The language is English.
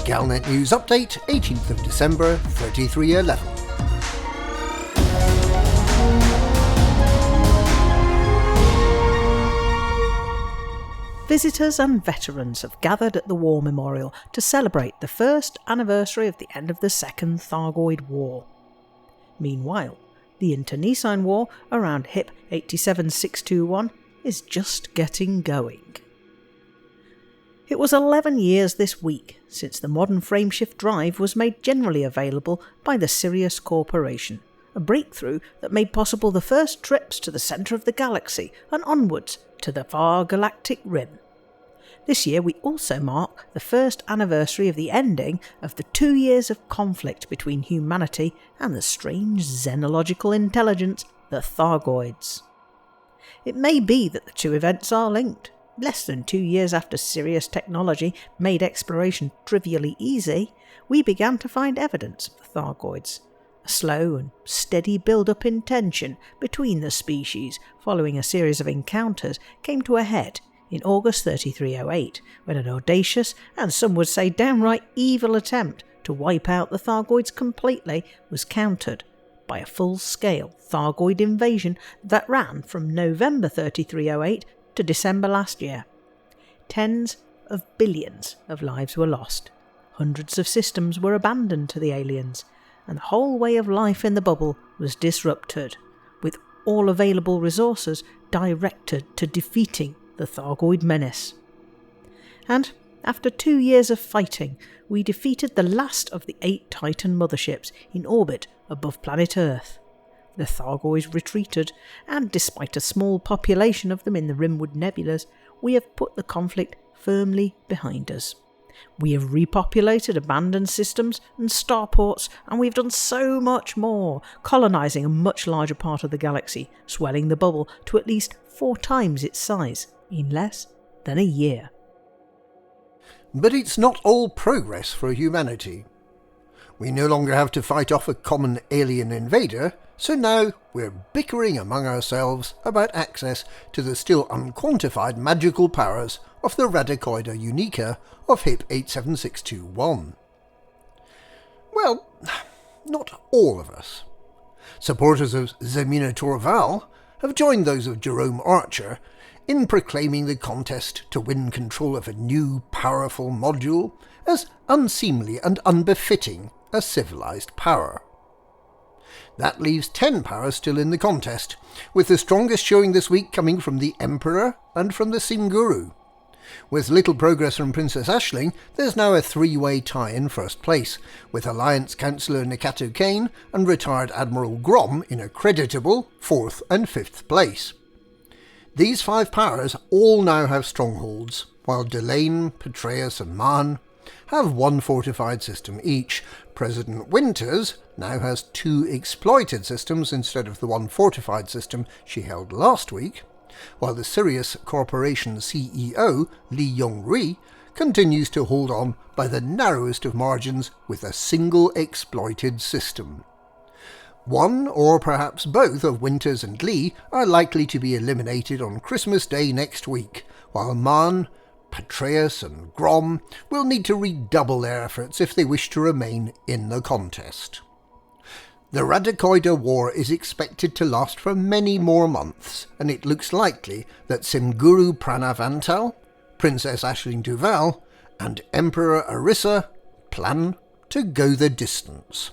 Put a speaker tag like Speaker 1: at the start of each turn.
Speaker 1: Galnet News Update, 18th of December, 3311.
Speaker 2: Visitors and veterans have gathered at the War Memorial to celebrate the first anniversary of the end of the Second Thargoid War. Meanwhile, the internecine war around HIP 87621 is just getting going. It was 11 years this week since the modern frameshift drive was made generally available by the Sirius Corporation, a breakthrough that made possible the first trips to the centre of the galaxy and onwards to the far galactic rim. This year we also mark the first anniversary of the ending of the 2 years of conflict between humanity and the strange xenological intelligence, the Thargoids. It may be that the two events are linked. Less than 2 years after Sirius technology made exploration trivially easy, we began to find evidence of the Thargoids. A slow and steady build-up in tension between the species following a series of encounters came to a head in August 3308, when an audacious and some would say downright evil attempt to wipe out the Thargoids completely was countered by a full-scale Thargoid invasion that ran from November 3308 to December last year. Tens of billions of lives were lost, hundreds of systems were abandoned to the aliens, and the whole way of life in the bubble was disrupted, with all available resources directed to defeating the Thargoid menace. And after 2 years of fighting, we defeated the last of the 8 Titan motherships in orbit above planet Earth. The Thargoids retreated, and despite a small population of them in the Rimwood nebulas, we have put the conflict firmly behind us. We have repopulated abandoned systems and starports, and we've done so much more, colonising a much larger part of the galaxy, swelling the bubble to at least 4 times its size in less than a year.
Speaker 1: But it's not all progress for humanity. We no longer have to fight off a common alien invader, so now we're bickering among ourselves about access to the still unquantified magical powers of the Radicoida Unica of HIP 87621. Well, not all of us. Supporters of Zemina Torval have joined those of Jerome Archer in proclaiming the contest to win control of a new, powerful module as unseemly and unbefitting a civilized power. That leaves 10 powers still in the contest, with the strongest showing this week coming from the Emperor and from the Simguru. With little progress from Princess Aisling, there's now a 3-way tie in first place, with Alliance Councillor Nikato Kane and retired Admiral Grom in a creditable 4th and 5th place. These 5 powers all now have strongholds, while Delane, Petraeus and Mahn have 1 fortified system each. President Winters now has 2 exploited systems instead of the 1 fortified system she held last week, while the Sirius Corporation CEO, Lee Yong-ri, continues to hold on by the narrowest of margins with a single exploited system. 1 or perhaps both of Winters and Lee are likely to be eliminated on Christmas Day next week, while Mahn, Petraeus and Grom will need to redouble their efforts if they wish to remain in the contest. The Radicoida War is expected to last for many more months, and it looks likely that Simguru Pranavantal, Princess Aisling Duval and Emperor Arissa plan to go the distance.